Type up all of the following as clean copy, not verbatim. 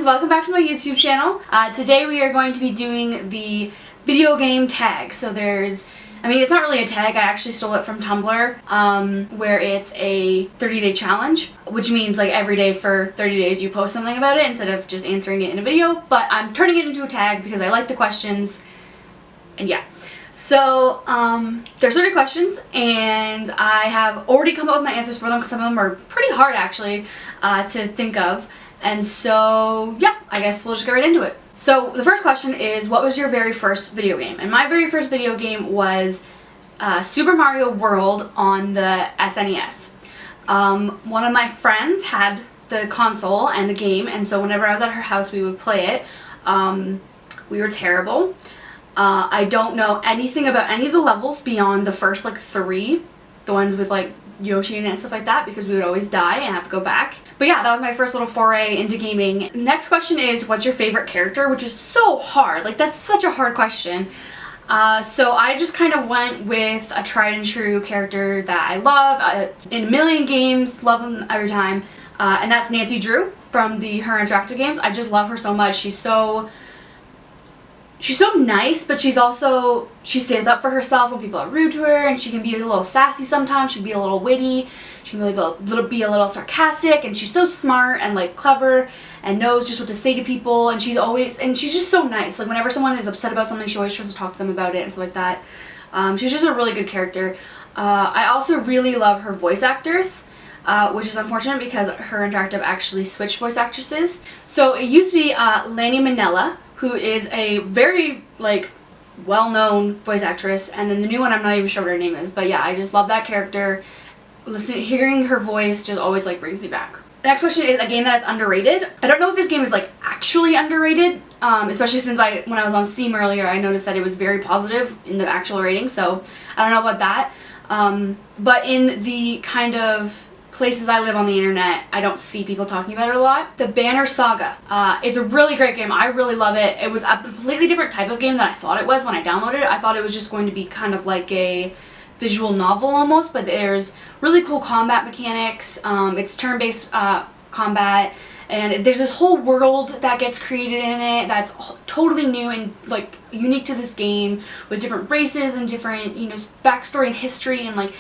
welcome back to my YouTube channel. Today we are going to be doing the video game tag. So it's not really a tag, I actually stole it from Tumblr, where it's a 30-day challenge, which means like every day for 30 days you post something about it instead of just answering it in a video, but I'm turning it into a tag because I like the questions, and yeah. So, there's 30 questions, and I have already come up with my answers for them because some of them are pretty hard actually to think of. And so, yeah, I guess we'll just get right into it. So, the first question is, what was your very first video game? And my very first video game was Super Mario World on the SNES. One of my friends had the console and the game, and so whenever I was at her house we would play it. We were terrible. I don't know anything about any of the levels beyond the first like 3, the ones with like Yoshi and stuff like that, because we would always die and have to go back. But yeah, that was my first little foray into gaming. Next question is, what's your favorite character? Which is so hard. Like, that's such a hard question. So I just kind of went with a tried and true character that I love in a million games, love them every time, and that's Nancy Drew from the Her Interactive games. I just love her so much. She's so nice, but she stands up for herself when people are rude to her, and she can be a little sassy sometimes. She can be a little witty. She can be a little sarcastic, and she's so smart and like clever and knows just what to say to people, and she's just so nice. Like, whenever someone is upset about something, she always tries to talk to them about it and stuff like that. She's just a really good character. I also really love her voice actors, which is unfortunate because Her Interactive actually switched voice actresses. So it used to be Lani Minella, who is a very like well-known voice actress, and then the new one I'm not even sure what her name is, but yeah, I just love that character. Hearing her voice just always like brings me back. The next question is a game that is underrated. I don't know if this game is like actually underrated, especially since when I was on Steam earlier I noticed that it was very positive in the actual rating, so I don't know about that. But in the kind of places I live on the internet, I don't see people talking about it a lot. The Banner Saga. It's a really great game. I really love it. It was a completely different type of game than I thought it was when I downloaded it. I thought it was just going to be kind of like a visual novel almost, but there's really cool combat mechanics. It's turn-based combat, and there's this whole world that gets created in it that's totally new and like unique to this game, with different races and different, you know, backstory and history, and like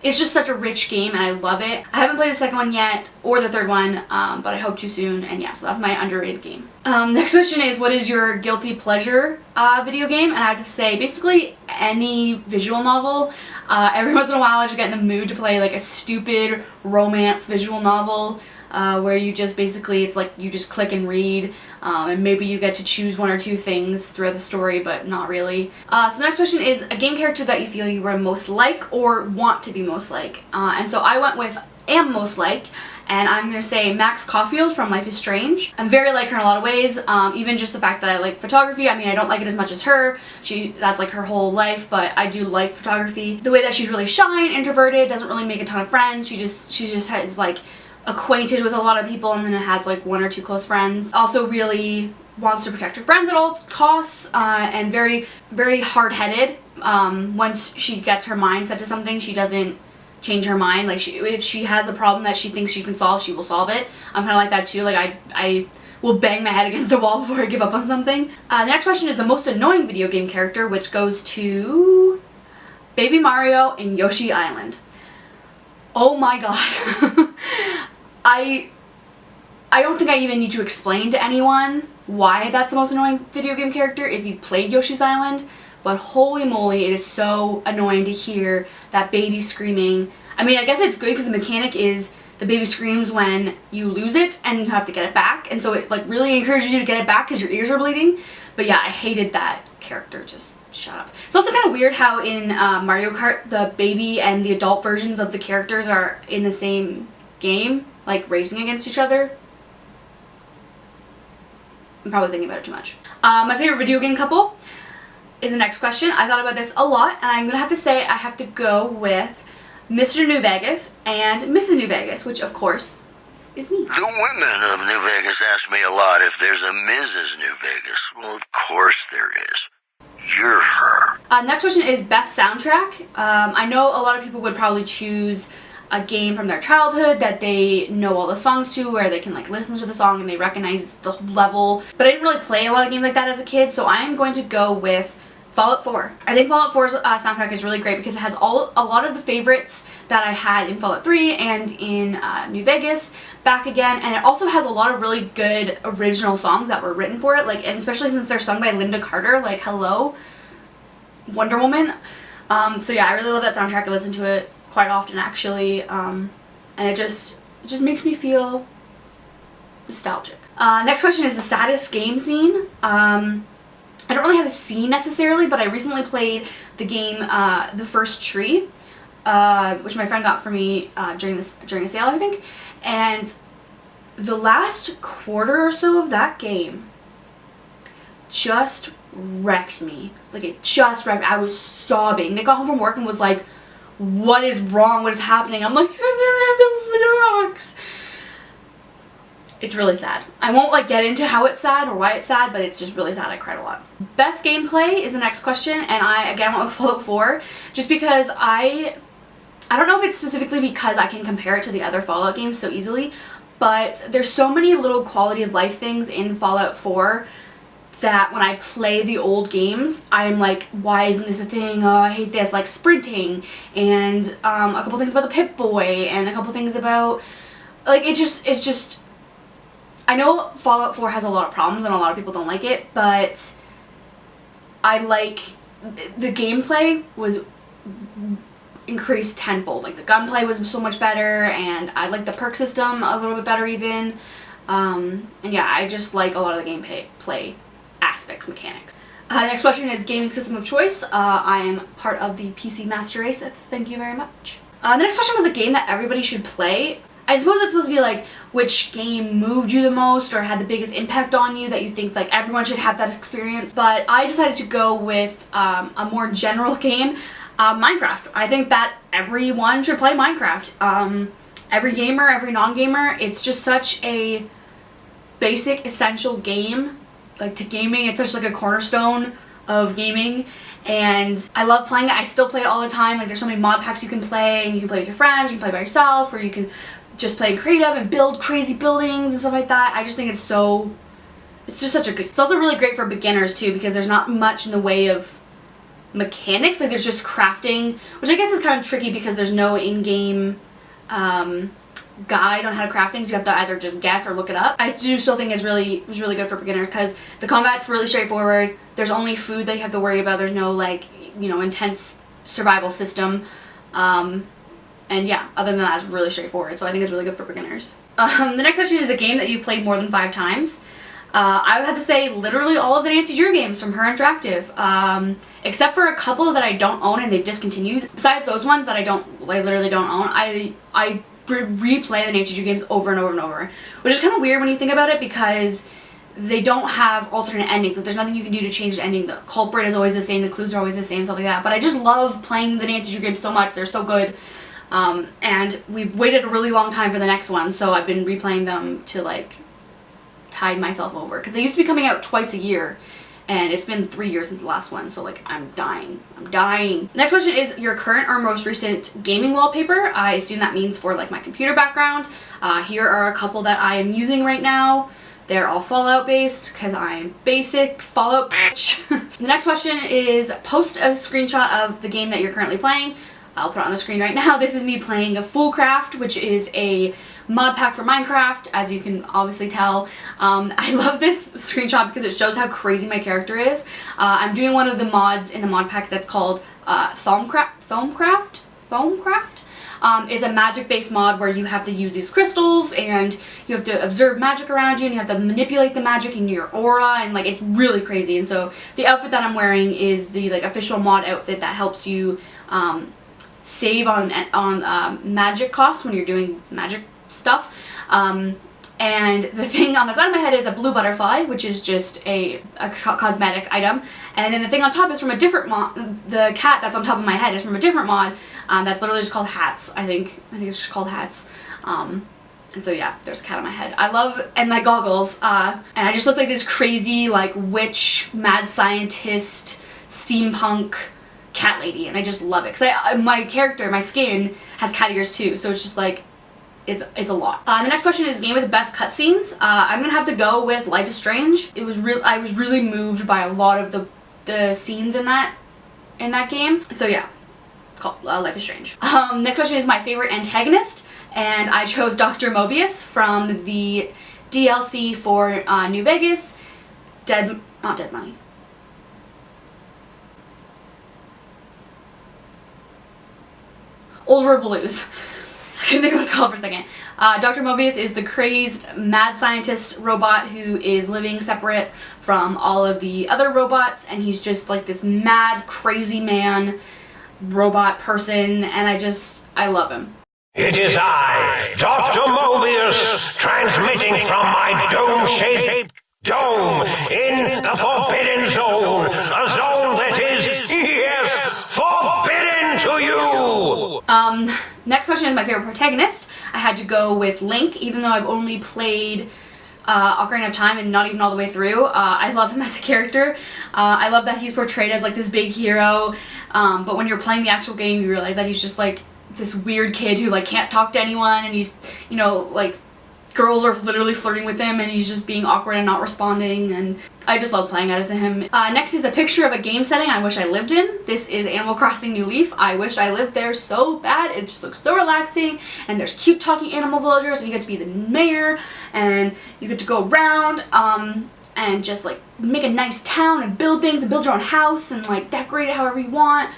it's just such a rich game, and I love it. I haven't played the second one yet, or the third one, but I hope to soon, and yeah, so that's my underrated game. Next question is, what is your guilty pleasure video game? And I have to say, basically any visual novel. Every once in a while I just get in the mood to play like a stupid romance visual novel, where you just basically, it's like you just click and read, and maybe you get to choose 1 or 2 things throughout the story, but not really. So the next question is a game character that you feel you were most like or want to be most like. And so I went with am most like, and I'm going to say Max Caulfield from Life is Strange. I'm very like her in a lot of ways, even just the fact that I like photography. I mean, I don't like it as much as her. That's like her whole life, but I do like photography. The way that she's really shy and introverted, doesn't really make a ton of friends. She just has like acquainted with a lot of people, and then it has like 1 or 2 close friends. Also really wants to protect her friends at all costs, and very, very hard-headed. Once she gets her mind set to something, she doesn't change her mind. Like, if she has a problem that she thinks she can solve, she will solve it. I'm kind of like that too. Like, I will bang my head against a wall before I give up on something. The next question is the most annoying video game character, which goes to Baby Mario in Yoshi Island. Oh my god. I don't think I even need to explain to anyone why that's the most annoying video game character if you've played Yoshi's Island, but holy moly, it is so annoying to hear that baby screaming. I mean, I guess it's good because the mechanic is the baby screams when you lose it and you have to get it back, and so it like really encourages you to get it back because your ears are bleeding. But yeah, I hated that character. Just shut up. It's also kind of weird how in Mario Kart the baby and the adult versions of the characters are in the same game, like racing against each other. I'm probably thinking about it too much. My favorite video game couple is the next question. I thought about this a lot, and I'm gonna have to say I have to go with Mr. New Vegas and Mrs. New Vegas, which of course is me. The women of New Vegas ask me a lot if there's a Mrs. New Vegas. Well, of course there is. You're her. Next question is best soundtrack. I know a lot of people would probably choose a game from their childhood that they know all the songs to, where they can like listen to the song and they recognize the level. But I didn't really play a lot of games like that as a kid, so I am going to go with Fallout 4. I think Fallout 4's soundtrack is really great because it has a lot of the favorites that I had in Fallout 3 and in New Vegas back again, and it also has a lot of really good original songs that were written for it, like, and especially since they're sung by Linda Carter, like Hello, Wonder Woman. So yeah, I really love that soundtrack. I listen to it quite often actually, and it just makes me feel nostalgic. Next question is the saddest game scene. I don't really have a scene necessarily, but I recently played the game The First Tree, which my friend got for me during a sale, I think, and the last quarter or so of that game just wrecked me. Like, it just wrecked me. I was sobbing. Nick got home from work and was like, what is wrong? What is happening? I'm like, the flux. It's really sad. I won't like get into how it's sad or why it's sad, but it's just really sad. I cried a lot. Best gameplay is the next question, and I again went with Fallout 4 just because I don't know if it's specifically because I can compare it to the other Fallout games so easily, but there's so many little quality of life things in Fallout 4 that when I play the old games, I'm like, why isn't this a thing? Oh, I hate this. Like sprinting, and a couple things about the Pip-Boy, and a couple things about, like, it's just, I know Fallout 4 has a lot of problems and a lot of people don't like it, but I like, the gameplay was increased tenfold. Like, the gunplay was so much better, and I like the perk system a little bit better even. And yeah, I just like a lot of the gameplay aspects, mechanics. Next question is gaming system of choice. I am part of the PC Master Race. Thank you very much. The next question was a game that everybody should play. I suppose it's supposed to be like which game moved you the most or had the biggest impact on you that you think like everyone should have that experience. But I decided to go with a more general game, Minecraft. I think that everyone should play Minecraft. Every gamer, every non-gamer, it's just such a basic, essential game. Like, to gaming, it's such like a cornerstone of gaming, and I love playing it. I still play it all the time. Like, there's so many mod packs you can play, and you can play with your friends, you can play by yourself, or you can just play creative and build crazy buildings and stuff like that. I just think it's just such a good, it's also really great for beginners too, because there's not much in the way of mechanics. Like, there's just crafting, which I guess is kind of tricky because there's no in-game guide on how to craft things. You have to either just guess or look it up. I do still think it was really good for beginners because the combat's really straightforward. There's only food that you have to worry about. There's no, like, you know, intense survival system. And yeah, other than that, it's really straightforward. So I think it's really good for beginners. The next question is a game that you've played more than 5 times. I would have to say literally all of the Nancy Drew games from Her Interactive, except for a couple that I don't own and they've discontinued. Besides those ones that I literally don't own, I replay the Nancy Drew games over and over and over, which is kind of weird when you think about it because they don't have alternate endings. Like, there's nothing you can do to change the ending. The culprit is always the same, the clues are always the same, stuff like that. But I just love playing the Nancy Drew games so much. They're so good. And we've waited a really long time for the next one, so I've been replaying them to like tide myself over, because they used to be coming out twice a year, and it's been 3 years since the last one, so like I'm dying. Next question is your current or most recent gaming wallpaper. I assume that means for like my computer background. Here are a couple that I am using right now. They're all Fallout based because I'm basic Fallout bitch. The next question is post a screenshot of the game that you're currently playing. I'll put it on the screen right now. This is me playing a Fullcraft, which is a mod pack for Minecraft, as you can obviously tell. I love this screenshot because it shows how crazy my character is. I'm doing one of the mods in the mod pack that's called Foamcraft. It's a magic-based mod where you have to use these crystals and you have to observe magic around you and you have to manipulate the magic in your aura, and like it's really crazy. And so the outfit that I'm wearing is the like official mod outfit that helps you save on magic costs when you're doing magic stuff. And the thing on the side of my head is a blue butterfly, which is just a cosmetic item. And then the thing on top is from a different mod. The cat that's on top of my head is from a different mod that's literally just called Hats, I think it's just called Hats. And so yeah, there's a cat on my head. I love, and my goggles, and I just look like this crazy like witch, mad scientist, steampunk cat lady, and I just love it because my character, my skin has cat ears too, so it's just like it's a lot. The next question is game with the best cutscenes. I'm gonna have to go with Life is Strange. I was really moved by a lot of the scenes in that game. So yeah, it's called Life is Strange. Next question is my favorite antagonist, and I chose Dr. Mobius from the DLC for New Vegas. Not Dead Money. Old World Blues. I couldn't think of what it's called for a second. Dr. Mobius is the crazed mad scientist robot who is living separate from all of the other robots, and he's just like this mad, crazy man, robot person, and I love him. It is I, Dr. Mobius, transmitting from my dome-shaped dome in the Forbidden Zone, a zone that is, yes, forbidden to you! Next question is my favorite protagonist. I had to go with Link, even though I've only played Ocarina of Time and not even all the way through. I love him as a character. I love that he's portrayed as like this big hero, but when you're playing the actual game you realize that he's just like this weird kid who like can't talk to anyone, and he's, you know, like girls are literally flirting with him and he's just being awkward and not responding, and I just love playing as him. Next is a picture of a game setting I wish I lived in. This is Animal Crossing New Leaf. I wish I lived there so bad. It just looks so relaxing, and there's cute talking animal villagers, and you get to be the mayor, and you get to go around and just like make a nice town and build things and build your own house and like decorate it however you want.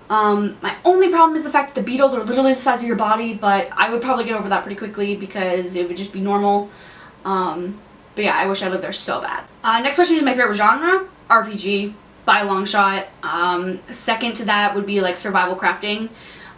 My only problem is the fact that the beetles are literally the size of your body, but I would probably get over that pretty quickly because it would just be normal. But yeah, I wish I lived there so bad. Next question is my favorite genre. RPG, by a long shot. Second to that would be like survival crafting,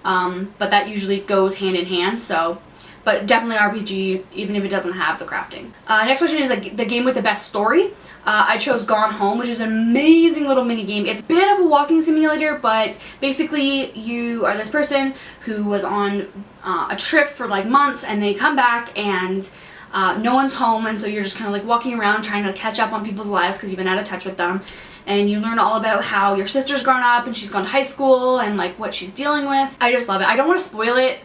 but that usually goes hand in hand, so. But definitely RPG, even if it doesn't have the crafting. Next question is like the game with the best story. I chose Gone Home, which is an amazing little mini game. It's a bit of a walking simulator, but basically you are this person who was on a trip for like months, and they come back and no one's home, and so you're just kind of like walking around trying to catch up on people's lives because you've been out of touch with them. And you learn all about how your sister's grown up and she's gone to high school and like what she's dealing with. I just love it. I don't want to spoil it.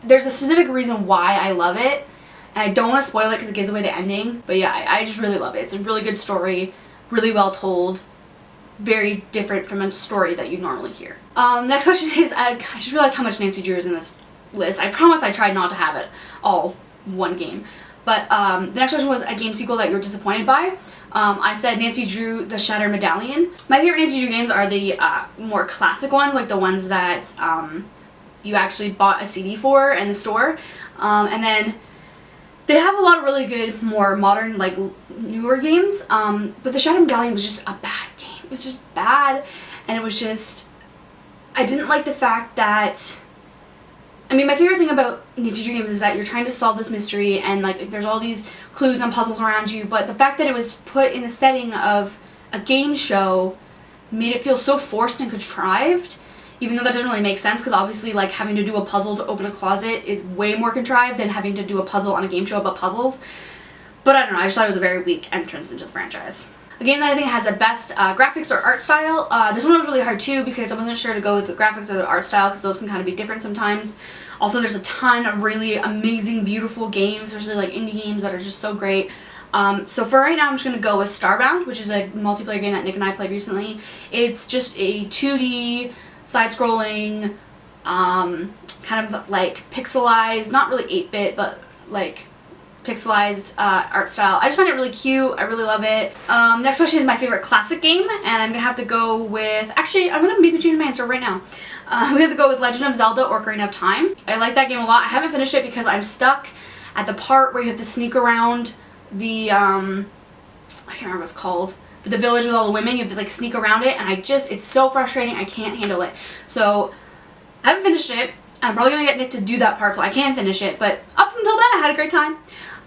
There's a specific reason why I love it, and I don't want to spoil it because it gives away the ending, but yeah, I just really love it. It's a really good story, really well told, very different from a story that you normally hear. Next question is, I just realized how much Nancy Drew is in this list. I promise I tried not to have it all one game, but the next question was a game sequel that you're disappointed by. I said Nancy Drew The Shattered Medallion. My favorite Nancy Drew games are the more classic ones, like the ones that you actually bought a CD for in the store, and then they have a lot of really good, more modern, like newer games, but The Shattered Medallion was just a bad game. It was just bad, and it was just, I didn't like the fact that, I mean, my favorite thing about Nancy Drew games is that you're trying to solve this mystery and like there's all these clues and puzzles around you, but the fact that it was put in the setting of a game show made it feel so forced and contrived. Even though that doesn't really make sense, because obviously like having to do a puzzle to open a closet is way more contrived than having to do a puzzle on a game show about puzzles. But I don't know, I just thought it was a very weak entrance into the franchise. A game that I think has the best graphics or art style, this one was really hard too because I wasn't sure to go with the graphics or the art style because those can kind of be different sometimes. Also, there's a ton of really amazing, beautiful games, especially like indie games that are just so great. So for right now I'm just going to go with Starbound, which is a multiplayer game that Nick and I played recently. It's just a 2D side-scrolling, kind of like pixelized, not really 8-bit, but like pixelized art style. I just find it really cute. I really love it. Next question is my favorite classic game, and I'm gonna have to go with, actually I'm gonna maybe change my answer right now. I'm gonna have to go with Legend of Zelda Ocarina of Time. I like that game a lot. I haven't finished it because I'm stuck at the part where you have to sneak around the, I can't remember what it's called, but the village with all the women. You have to like sneak around it, and it's so frustrating. I can't handle it. So I haven't finished it. I'm probably gonna get Nick to do that part so I can finish it, but up until then I had a great time.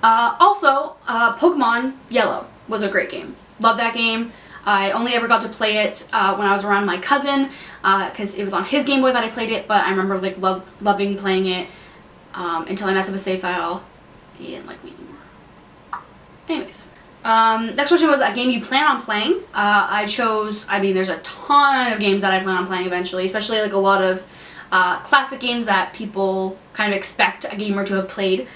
Also, Pokemon Yellow was a great game. Love that game. I only ever got to play it when I was around my cousin because it was on his Game Boy that I played it, but I remember like loving playing it until I messed up a save file. He didn't like me anymore. Anyways. Next question was a game you plan on playing. I mean, there's a ton of games that I plan on playing eventually, especially like a lot of classic games that people kind of expect a gamer to have played.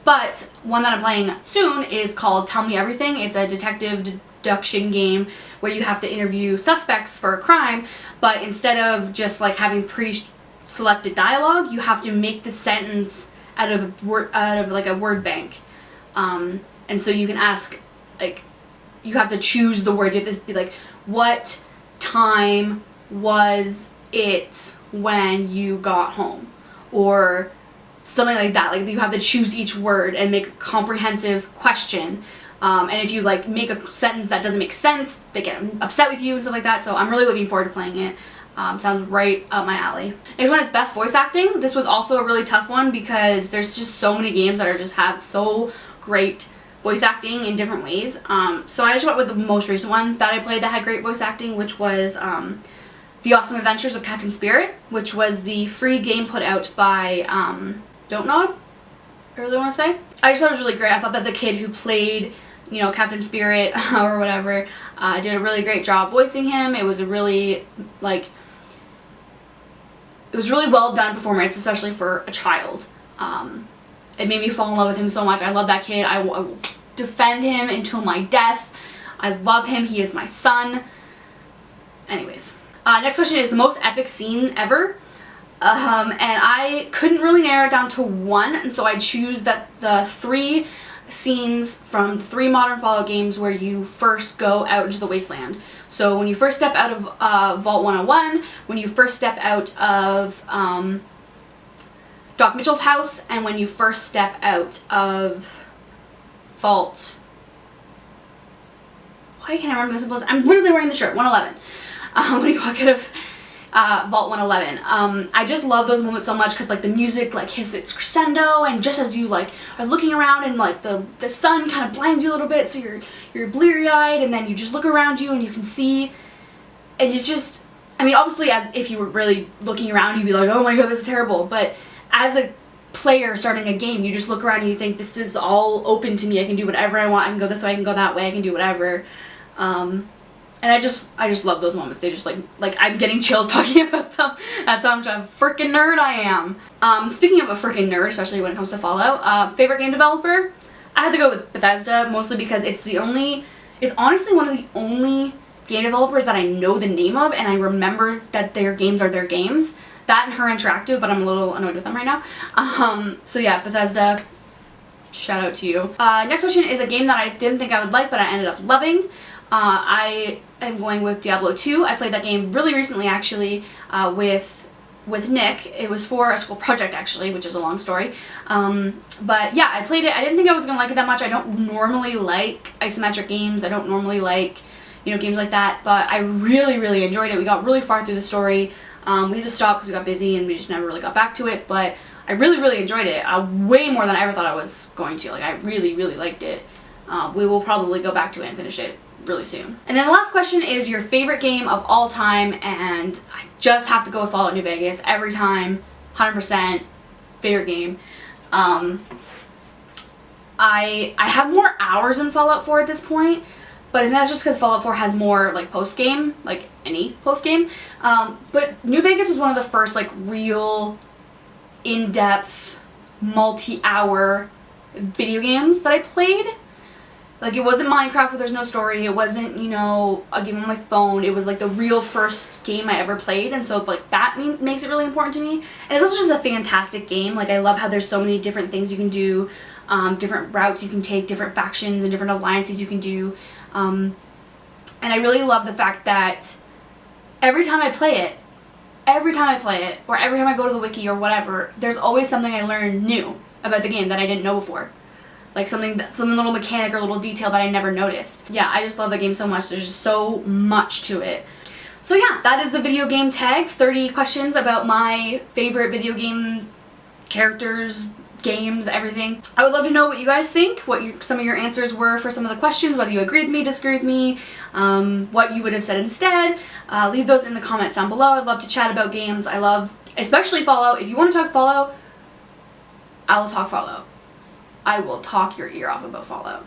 But one that I'm playing soon is called Tell Me Everything. It's a detective deduction game where you have to interview suspects for a crime, but instead of just like having pre-selected dialogue, you have to make the sentence out of like a word bank. And so you can ask, like, you have to choose the words. You have to be like, what time was it when you got home? Or something like that. Like, you have to choose each word and make a comprehensive question. And if you like make a sentence that doesn't make sense, they get upset with you and stuff like that. So I'm really looking forward to playing it. Sounds right up my alley. Next one is best voice acting. This was also a really tough one because there's just so many games that are just have so great voice acting in different ways. So I just went with the most recent one that I played that had great voice acting, which was The Awesome Adventures of Captain Spirit, which was the free game put out by Don't Nod, I really want to say. I just thought it was really great. I thought that the kid who played, you know, Captain Spirit or whatever, did a really great job voicing him. It was a really, like, it was really well done performance, especially for a child. It made me fall in love with him so much. I love that kid. I will defend him until my death. I love him. He is my son. Anyways. Next question is the most epic scene ever. And I couldn't really narrow it down to one, and so I choose that the 3 scenes from 3 modern Fallout games where you first go out into the wasteland. So when you first step out of Vault 101, when you first step out of Doc Mitchell's house, and when you first step out of Vault... Why can't I remember the simplest? I'm literally wearing the shirt, 111. When you walk out of Vault 111. I just love those moments so much because like the music like hits its crescendo, and just as you like are looking around and like the sun kind of blinds you a little bit, so you're bleary-eyed, and then you just look around you and you can see, and it's just, I mean, obviously as if you were really looking around you'd be like, oh my god, this is terrible, but as a player starting a game, you just look around and you think, this is all open to me, I can do whatever I want, I can go this way, I can go that way, I can do whatever. And I just love those moments. They just like I'm getting chills talking about them. That's how much of a freaking nerd I am. Speaking of a freaking nerd, especially when it comes to Fallout, favorite game developer? I had to go with Bethesda, mostly because it's honestly one of the only game developers that I know the name of, and I remember that their games are their games. That and Her Interactive, but I'm a little annoyed with them right now. So yeah, Bethesda, shout out to you. Next question is a game that I didn't think I would like, but I ended up loving. I am going with Diablo 2. I played that game really recently, actually, with Nick. It was for a school project, actually, which is a long story. But yeah, I played it. I didn't think I was going to like it that much. I don't normally like isometric games. I don't normally like, you know, games like that. But I really, really enjoyed it. We got really far through the story. We had to stop because we got busy and we just never really got back to it. But I really, really enjoyed it. Way more than I ever thought I was going to. Like, I really, really liked it. We will probably go back to it and finish it really soon. And then the last question is your favorite game of all time, and I just have to go with Fallout New Vegas every time, 100% favorite game. I have more hours in Fallout 4 at this point, but I think that's just because Fallout 4 has more like post-game, like any post-game. But New Vegas was one of the first like real in-depth multi-hour video games that I played. Like, it wasn't Minecraft where there's no story, it wasn't, you know, a game on my phone, it was like the real first game I ever played, and so like that makes it really important to me. And it's also just a fantastic game. Like, I love how there's so many different things you can do, different routes you can take, different factions and different alliances you can do. And I really love the fact that every time I play it, or every time I go to the wiki or whatever, there's always something I learn new about the game that I didn't know before. Like some little mechanic or little detail that I never noticed. Yeah, I just love the game so much. There's just so much to it. So yeah, that is the video game tag. 30 questions about my favorite video game characters, games, everything. I would love to know what you guys think, what some of your answers were for some of the questions, whether you agreed with me, disagreed with me, what you would have said instead. Leave those in the comments down below. I'd love to chat about games. I love, especially Fallout. If you want to talk Fallout, I will talk Fallout. I will talk your ear off about Fallout.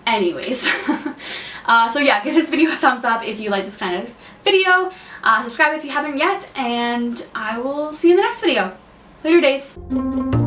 Anyways, so yeah, give this video a thumbs up if you like this kind of video. Subscribe if you haven't yet, and I will see you in the next video. Later days.